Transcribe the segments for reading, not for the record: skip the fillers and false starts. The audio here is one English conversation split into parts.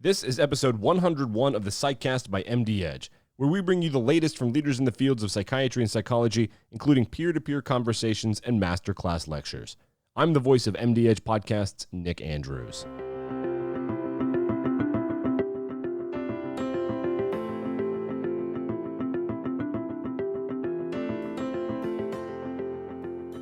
This is episode 101 of the Psychcast by MD Edge, where we bring you the latest from leaders in the fields of psychiatry and psychology, including peer-to-peer conversations and masterclass lectures. I'm the voice of MD Edge Podcasts, Nick Andrews.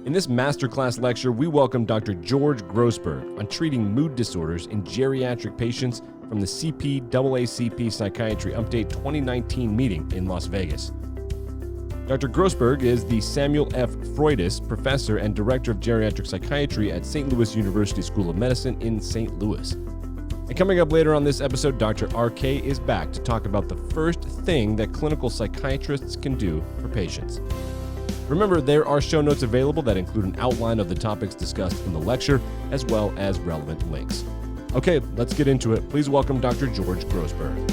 In this masterclass lecture, we welcome Dr. George Grossberg on treating mood disorders in geriatric patients from the CPAACP Psychiatry Update 2019 meeting in Las Vegas. Dr. Grossberg is the Samuel F. Fordyce Professor and Director of Geriatric Psychiatry at St. Louis University School of Medicine in St. Louis. And coming up later on this episode, Dr. RK is back to talk about the first thing that clinical psychiatrists can do for patients. Remember, there are show notes available that include an outline of the topics discussed in the lecture, as well as relevant links. Okay, let's get into it. Please welcome Dr. George Grossberg.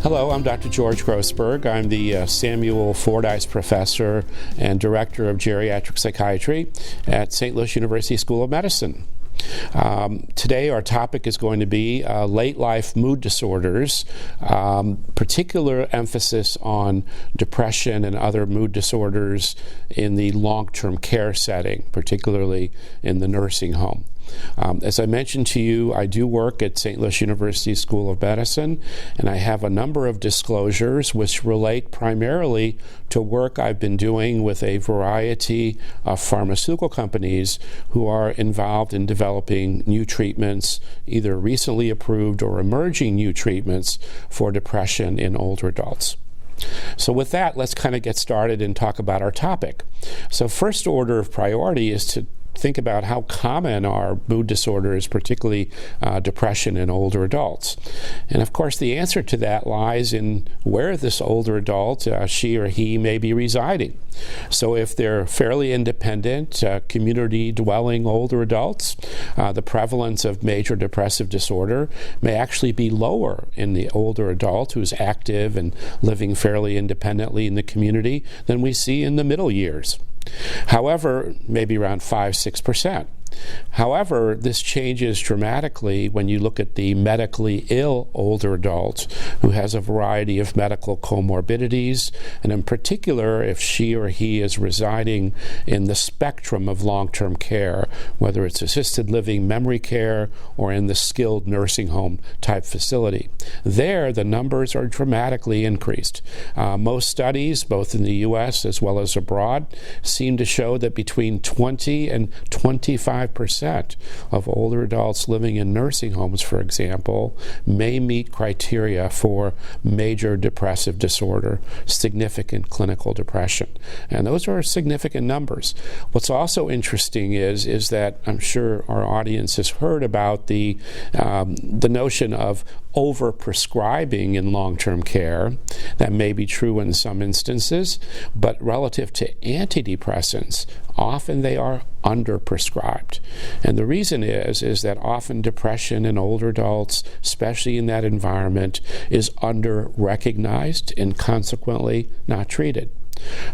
Hello, I'm Dr. George Grossberg. I'm the Samuel Fordyce Professor and Director of Geriatric Psychiatry at St. Louis University School of Medicine. Today our topic is going to be late life mood disorders, particular emphasis on depression and other mood disorders in the long-term care setting, particularly in the nursing home. As I mentioned to you, I do work at St. Louis University School of Medicine, and I have a number of disclosures which relate primarily to work I've been doing with a variety of pharmaceutical companies who are involved in developing new treatments, either recently approved or emerging new treatments for depression in older adults. So with that, let's kind of get started and talk about our topic. So first order of priority is to think about how common are mood disorders, particularly depression in older adults. And of course, the answer to that lies in where this older adult, she or he, may be residing. So if they're fairly independent, community-dwelling older adults, the prevalence of major depressive disorder may actually be lower in the older adult who's active and living fairly independently in the community than we see in the middle years. However, maybe around 5-6%. However, this changes dramatically when you look at the medically ill older adult who has a variety of medical comorbidities, and in particular, if she or he is residing in the spectrum of long-term care, whether it's assisted living, memory care, or in the skilled nursing home type facility. There, the numbers are dramatically increased. Most studies, both in the U.S. as well as abroad, seem to show that between 20 and 25% of older adults living in nursing homes, for example, may meet criteria for major depressive disorder, significant clinical depression. And those are significant numbers. What's also interesting is that I'm sure our audience has heard about the notion of over-prescribing in long-term care. That may be true in some instances, but relative to antidepressants, often they are under-prescribed. And the reason is that often depression in older adults, especially in that environment, is under-recognized and consequently not treated.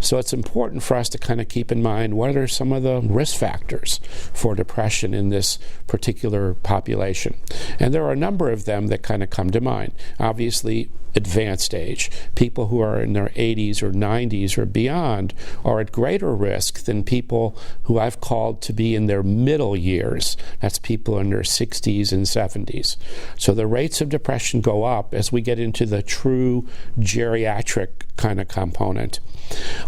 So it's important for us to kind of keep in mind what are some of the risk factors for depression in this particular population. And there are a number of them that kind of come to mind. Obviously, advanced age. People who are in their 80s or 90s or beyond are at greater risk than people who I've called to be in their middle years. That's people in their 60s and 70s. So the rates of depression go up as we get into the true geriatric kind of component.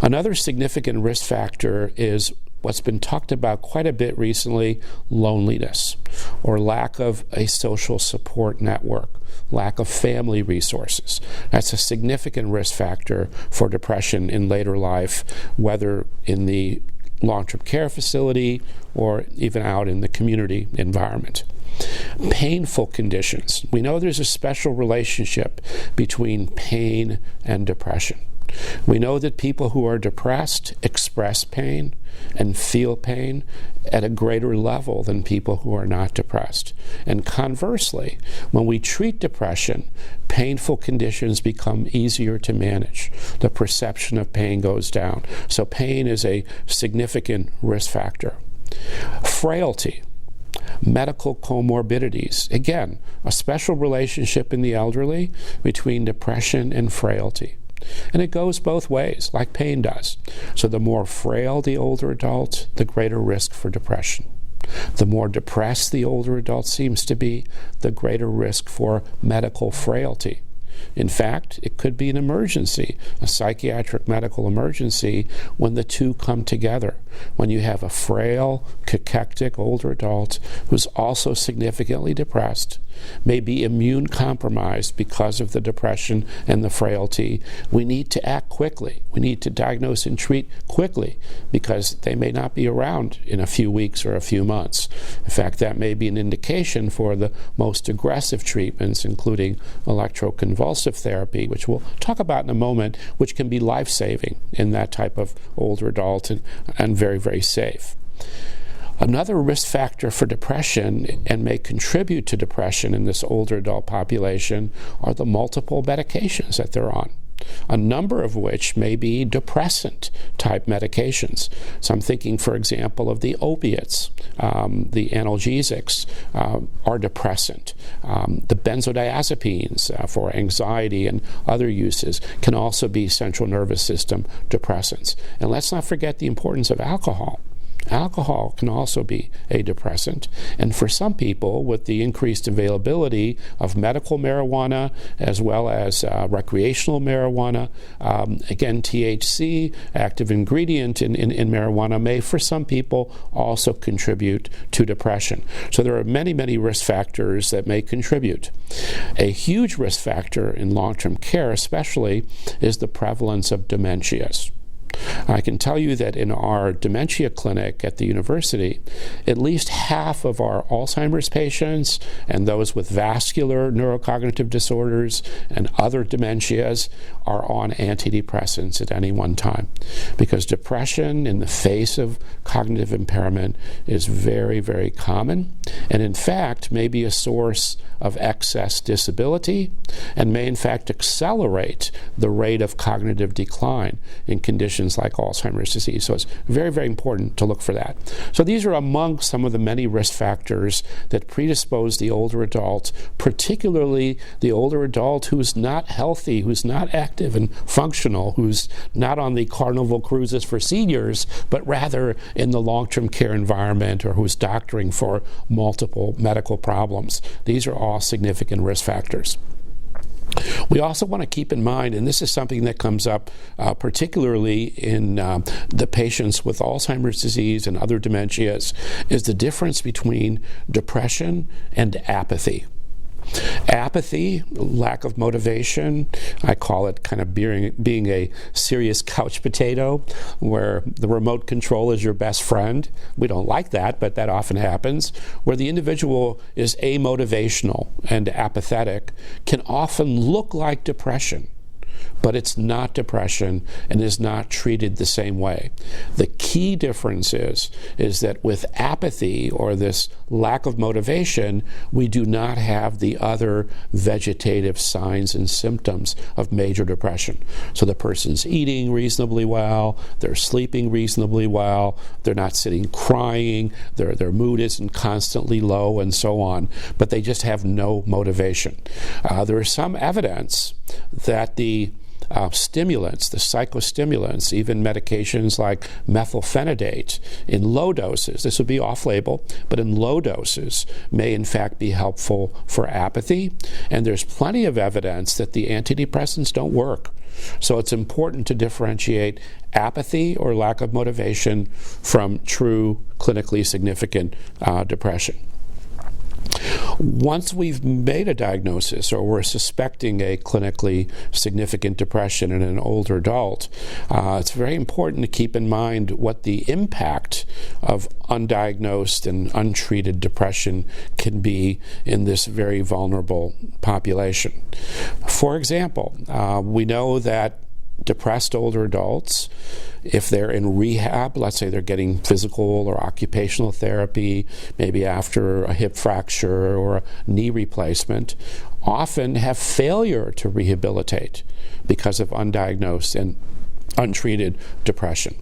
Another significant risk factor is what's been talked about quite a bit recently, loneliness, or lack of a social support network, lack of family resources. That's a significant risk factor for depression in later life, whether in the long-term care facility or even out in the community environment. Painful conditions. We know there's a special relationship between pain and depression. We know that people who are depressed express pain and feel pain at a greater level than people who are not depressed. And conversely, when we treat depression, painful conditions become easier to manage. The perception of pain goes down. So pain is a significant risk factor. Frailty. Medical comorbidities. Again, a special relationship in the elderly between depression and frailty. And it goes both ways, like pain does. So the more frail the older adult, the greater risk for depression. The more depressed the older adult seems to be, the greater risk for medical frailty. In fact, it could be an emergency, a psychiatric medical emergency, when the two come together. When you have a frail, cachectic older adult who's also significantly depressed, may be immune compromised because of the depression and the frailty, we need to act quickly. We need to diagnose and treat quickly because they may not be around in a few weeks or a few months. In fact, that may be an indication for the most aggressive treatments, including electroconvulsive therapy, which we'll talk about in a moment, which can be life-saving in that type of older adult and very, very safe. Another risk factor for depression, and may contribute to depression in this older adult population, are the multiple medications that they're on, a number of which may be depressant type medications. So I'm thinking, for example, of the opiates. The analgesics are depressant. The benzodiazepines for anxiety and other uses can also be central nervous system depressants. And let's not forget the importance of alcohol. Alcohol can also be a depressant, and for some people, with the increased availability of medical marijuana as well as recreational marijuana, again, THC, active ingredient in marijuana, may for some people also contribute to depression. So there are many, many risk factors that may contribute. A huge risk factor in long-term care especially is the prevalence of dementias. I can tell you that in our dementia clinic at the university, at least half of our Alzheimer's patients and those with vascular neurocognitive disorders and other dementias are on antidepressants at any one time, because depression in the face of cognitive impairment is very, very common, and in fact may be a source of excess disability and may in fact accelerate the rate of cognitive decline in conditions like Alzheimer's disease. So it's very, very important to look for that. So these are among some of the many risk factors that predispose the older adult, particularly the older adult who's not healthy, who's not active and functional, who's not on the Carnival cruises for seniors, but rather in the long-term care environment, or who's doctoring for multiple medical problems. These are all significant risk factors. We also want to keep in mind, and this is something that comes up particularly in the patients with Alzheimer's disease and other dementias, is the difference between depression and apathy. Apathy, lack of motivation, I call it kind of being a serious couch potato where the remote control is your best friend. We don't like that, but that often happens. Where the individual is amotivational and apathetic can often look like depression, but it's not depression and is not treated the same way. The key difference is that with apathy, or this lack of motivation, we do not have the other vegetative signs and symptoms of major depression. So the person's eating reasonably well, they're sleeping reasonably well, they're not sitting crying, their mood isn't constantly low, and so on, but they just have no motivation. There is some evidence that the stimulants, the psychostimulants, even medications like methylphenidate in low doses, this would be off-label, but in low doses may in fact be helpful for apathy. And there's plenty of evidence that the antidepressants don't work. So it's important to differentiate apathy or lack of motivation from true clinically significant depression. Once we've made a diagnosis, or we're suspecting a clinically significant depression in an older adult, it's very important to keep in mind what the impact of undiagnosed and untreated depression can be in this very vulnerable population. For example, we know that depressed older adults, if they're in rehab, let's say they're getting physical or occupational therapy, maybe after a hip fracture or a knee replacement, often have failure to rehabilitate because of undiagnosed and untreated depression.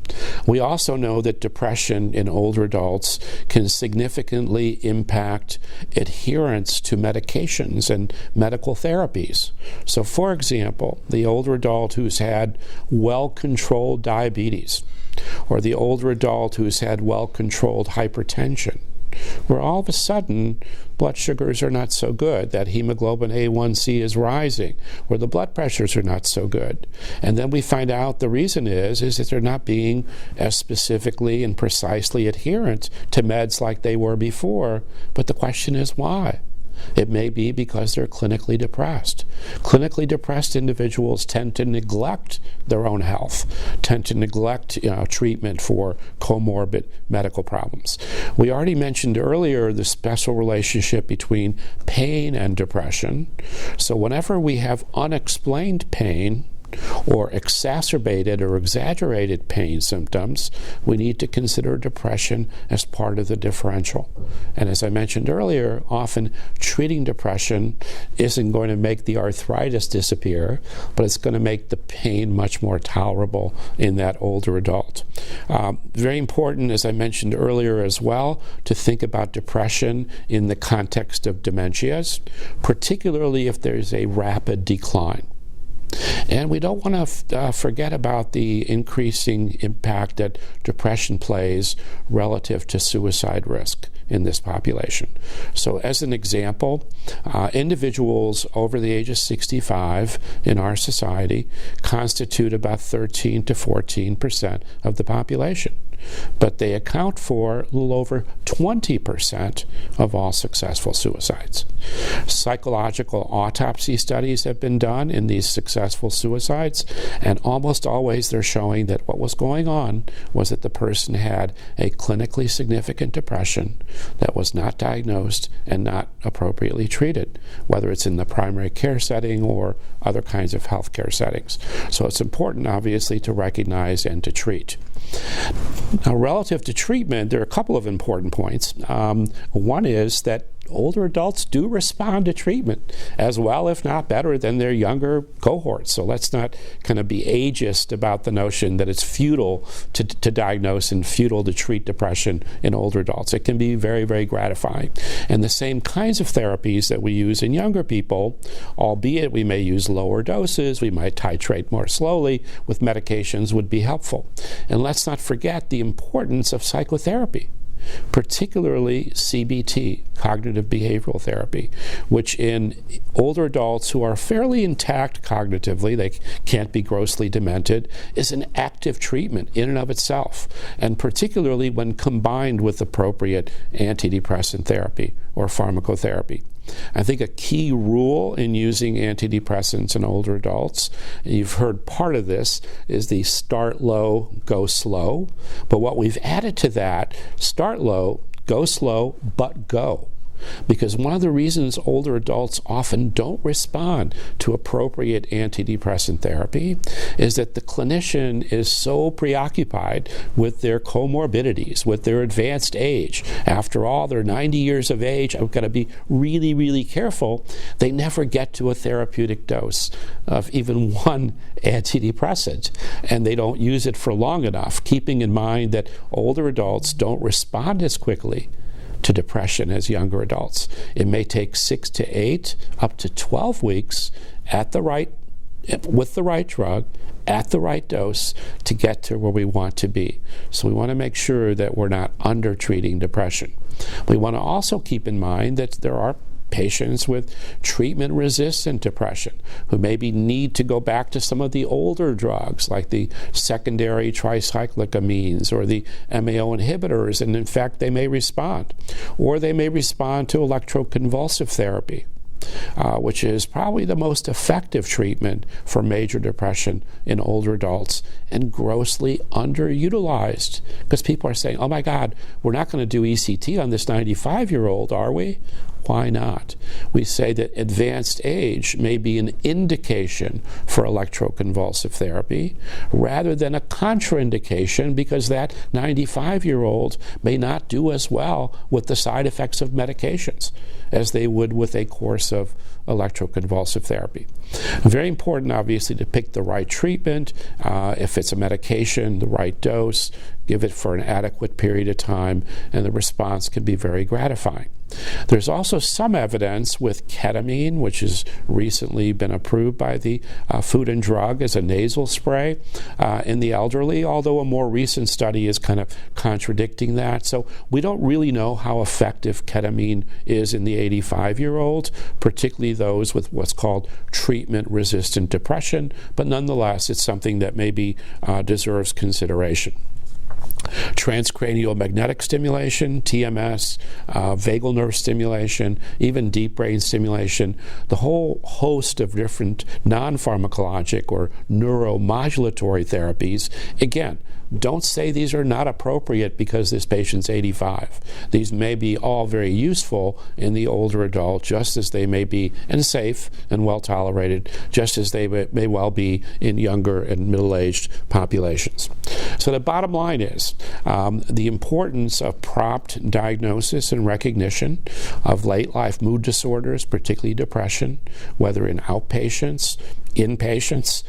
We also know that depression in older adults can significantly impact adherence to medications and medical therapies. So, for example, the older adult who's had well-controlled diabetes, or the older adult who's had well-controlled hypertension, where all of a sudden blood sugars are not so good, that hemoglobin A1C is rising, where the blood pressures are not so good. And then we find out the reason is that they're not being as specifically and precisely adherent to meds like they were before. But the question is why? It may be because they're clinically depressed. Clinically depressed individuals tend to neglect their own health, tend to neglect treatment for comorbid medical problems. We already mentioned earlier the special relationship between pain and depression. So whenever we have unexplained pain, or exacerbated or exaggerated pain symptoms, we need to consider depression as part of the differential. And as I mentioned earlier, often treating depression isn't going to make the arthritis disappear, but it's going to make the pain much more tolerable in that older adult. Very important, as I mentioned earlier as well, to think about depression in the context of dementias, particularly if there's a rapid decline. And we don't want to forget about the increasing impact that depression plays relative to suicide risk in this population. So as an example, individuals over the age of 65 in our society constitute about 13 to 14% of the population. But they account for a little over 20% of all successful suicides. Psychological autopsy studies have been done in these successful suicides, and almost always they're showing that what was going on was that the person had a clinically significant depression that was not diagnosed and not appropriately treated, whether it's in the primary care setting or other kinds of healthcare settings. So it's important, obviously, to recognize and to treat. Now, relative to treatment, there are a couple of important points. One is that older adults do respond to treatment as well, if not better, than their younger cohorts. So let's not kind of be ageist about the notion that it's futile to diagnose and futile to treat depression in older adults. It can be very, very gratifying. And the same kinds of therapies that we use in younger people, albeit we may use lower doses, we might titrate more slowly with medications, would be helpful. And let's not forget the importance of psychotherapy, particularly CBT, cognitive behavioral therapy, which in older adults who are fairly intact cognitively, they can't be grossly demented, is an active treatment in and of itself, and particularly when combined with appropriate antidepressant therapy or pharmacotherapy. I think a key rule in using antidepressants in older adults, and you've heard part of this, is the start low, go slow. But what we've added to that, start low, go slow, but go. Because one of the reasons older adults often don't respond to appropriate antidepressant therapy is that the clinician is so preoccupied with their comorbidities, with their advanced age. After all, they're 90 years of age. I've got to be really, really careful. They never get to a therapeutic dose of even one antidepressant, and they don't use it for long enough, keeping in mind that older adults don't respond as quickly to depression as younger adults. It may take 6 to 8, up to 12 weeks with the right drug, at the right dose, to get to where we want to be. So we want to make sure that we're not undertreating depression. We want to also keep in mind that there are patients with treatment-resistant depression who maybe need to go back to some of the older drugs like the secondary tricyclic amines or the MAO inhibitors, and in fact they may respond. Or they may respond to electroconvulsive therapy, which is probably the most effective treatment for major depression in older adults and grossly underutilized. Because people are saying, oh my God, we're not going to do ECT on this 95-year-old, are we? Why not? We say that advanced age may be an indication for electroconvulsive therapy rather than a contraindication, because that 95-year-old may not do as well with the side effects of medications as they would with a course of electroconvulsive therapy. Very important, obviously, to pick the right treatment. If it's a medication, the right dose, give it for an adequate period of time, and the response can be very gratifying. There's also some evidence with ketamine, which has recently been approved by the Food and Drug as a nasal spray in the elderly, although a more recent study is kind of contradicting that. So we don't really know how effective ketamine is in the 85-year-old, particularly those with what's called treatment-resistant depression, but nonetheless, it's something that maybe deserves consideration. Transcranial magnetic stimulation, TMS, vagal nerve stimulation, even deep brain stimulation, the whole host of different non-pharmacologic or neuromodulatory therapies. Again, don't say these are not appropriate because this patient's 85. These may be all very useful in the older adult, just as they may be, and safe and well tolerated, just as they may well be in younger and middle-aged populations. So the bottom line is the importance of prompt diagnosis and recognition of late-life mood disorders, particularly depression, whether in outpatients, inpatients,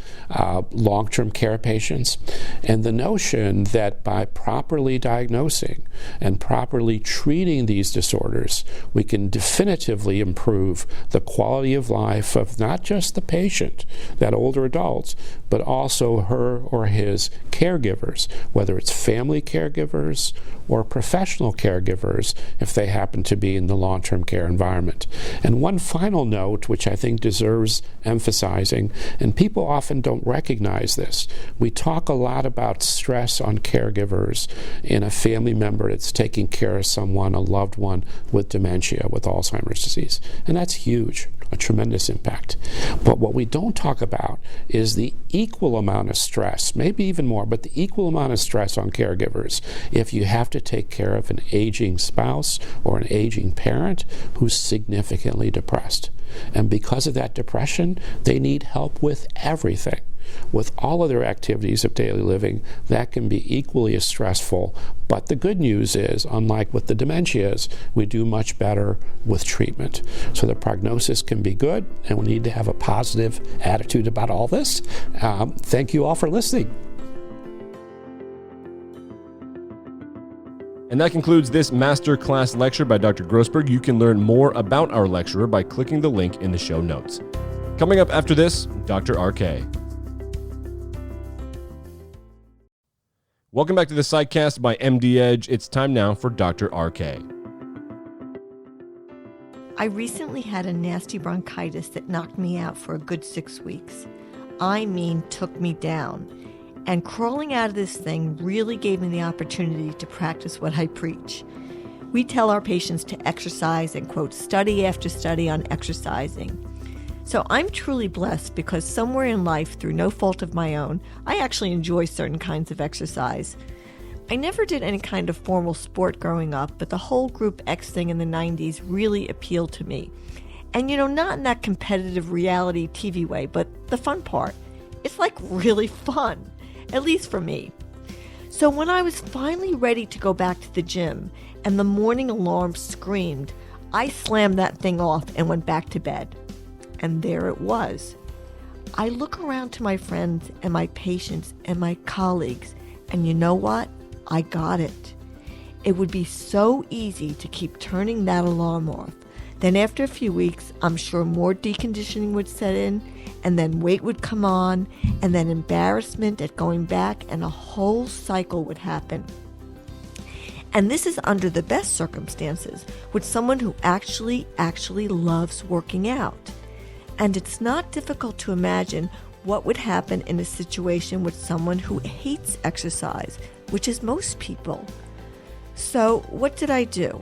long-term care patients, and the notion that by properly diagnosing and properly treating these disorders, we can definitively improve the quality of life of not just the patient, that older adult, but also her or his caregivers, whether it's family caregivers or professional caregivers if they happen to be in the long-term care environment. And one final note, which I think deserves emphasizing, and people often don't recognize this. We talk a lot about stress on caregivers in a family member that's taking care of someone, a loved one with dementia, with Alzheimer's disease. And that's huge, a tremendous impact. But what we don't talk about is the equal amount of stress, maybe even more, but the equal amount of stress on caregivers if you have to take care of an aging spouse or an aging parent who's significantly depressed. And because of that depression, they need help with everything. With all of their activities of daily living, that can be equally as stressful. But the good news is, unlike with the dementias, we do much better with treatment. So the prognosis can be good, and we need to have a positive attitude about all this. Thank you all for listening. And that concludes this masterclass lecture by Dr. Grossberg. You can learn more about our lecturer by clicking the link in the show notes. Coming up after this, Dr. RK. Welcome back to the Psychcast by MD Edge. It's time now for Dr. RK. I recently had a nasty bronchitis that knocked me out for a good 6 weeks. I mean, took me down. And crawling out of this thing really gave me the opportunity to practice what I preach. We tell our patients to exercise and, quote, study after study on exercising. So I'm truly blessed because somewhere in life, through no fault of my own, I actually enjoy certain kinds of exercise. I never did any kind of formal sport growing up, but the whole Group X thing in the 90s really appealed to me. And, not in that competitive reality TV way, but the fun part. It's like really fun. At least for me. So when I was finally ready to go back to the gym and the morning alarm screamed, I slammed that thing off and went back to bed. And there it was. I look around to my friends and my patients and my colleagues, and you know what? I got it. It would be so easy to keep turning that alarm off. Then after a few weeks, I'm sure more deconditioning would set in, and then weight would come on, and then embarrassment at going back, and a whole cycle would happen. And this is under the best circumstances, with someone who actually loves working out. And it's not difficult to imagine what would happen in a situation with someone who hates exercise, which is most people. So what did I do?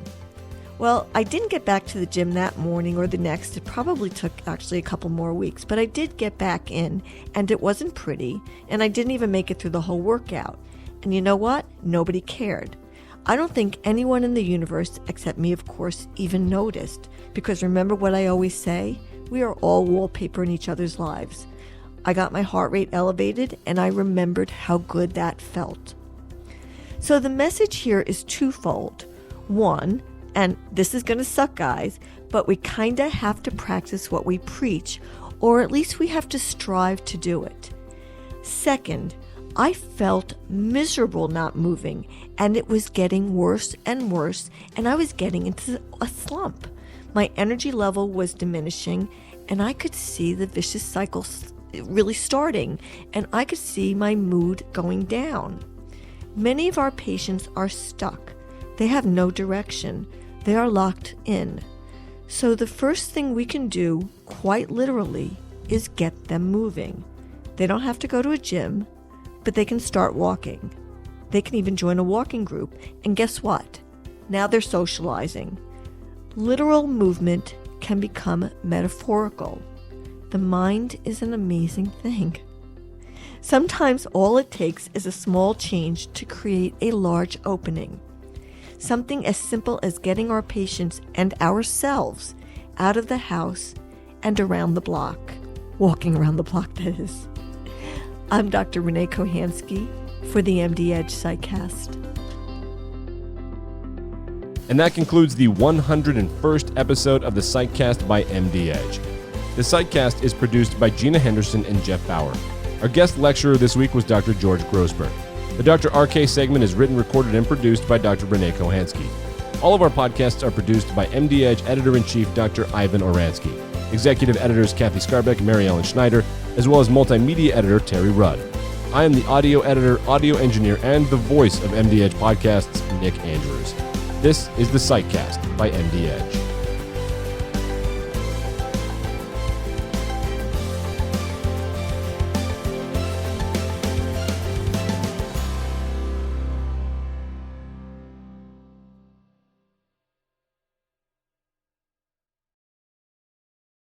Well, I didn't get back to the gym that morning or the next. It probably took actually a couple more weeks, but I did get back in, and it wasn't pretty, and I didn't even make it through the whole workout. And you know what? Nobody cared. I don't think anyone in the universe, except me of course, even noticed, because remember what I always say? We are all wallpaper in each other's lives. I got my heart rate elevated and I remembered how good that felt. So the message here is twofold. One, and this is going to suck, guys, but we kind of have to practice what we preach, or at least we have to strive to do it. Second, I felt miserable not moving, and it was getting worse and worse, and I was getting into a slump. My energy level was diminishing, and I could see the vicious cycle really starting, and I could see my mood going down. Many of our patients are stuck. They have no direction. They are locked in. So the first thing we can do, quite literally, is get them moving. They don't have to go to a gym, but they can start walking. They can even join a walking group, and guess what? Now they're socializing. Literal movement can become metaphorical. The mind is an amazing thing. Sometimes all it takes is a small change to create a large opening. Something as simple as getting our patients and ourselves out of the house and around the block. Walking around the block, that is. I'm Dr. Renee Kohanski for the MD Edge Psychcast. And that concludes the 101st episode of the Psychcast by MD Edge. The Psychcast is produced by Gina Henderson and Jeff Bauer. Our guest lecturer this week was Dr. George Grossberg. The Dr. RK segment is written, recorded, and produced by Dr. Renee Kohanski. All of our podcasts are produced by MD Edge Editor-in-Chief Dr. Ivan Oransky. Executive editors Kathy Skarbeck and Mary Ellen Schneider, as well as multimedia editor Terry Rudd. I am the audio editor, audio engineer, and the voice of MD Edge podcasts, Nick Andrews. This is the Psychcast by MD Edge.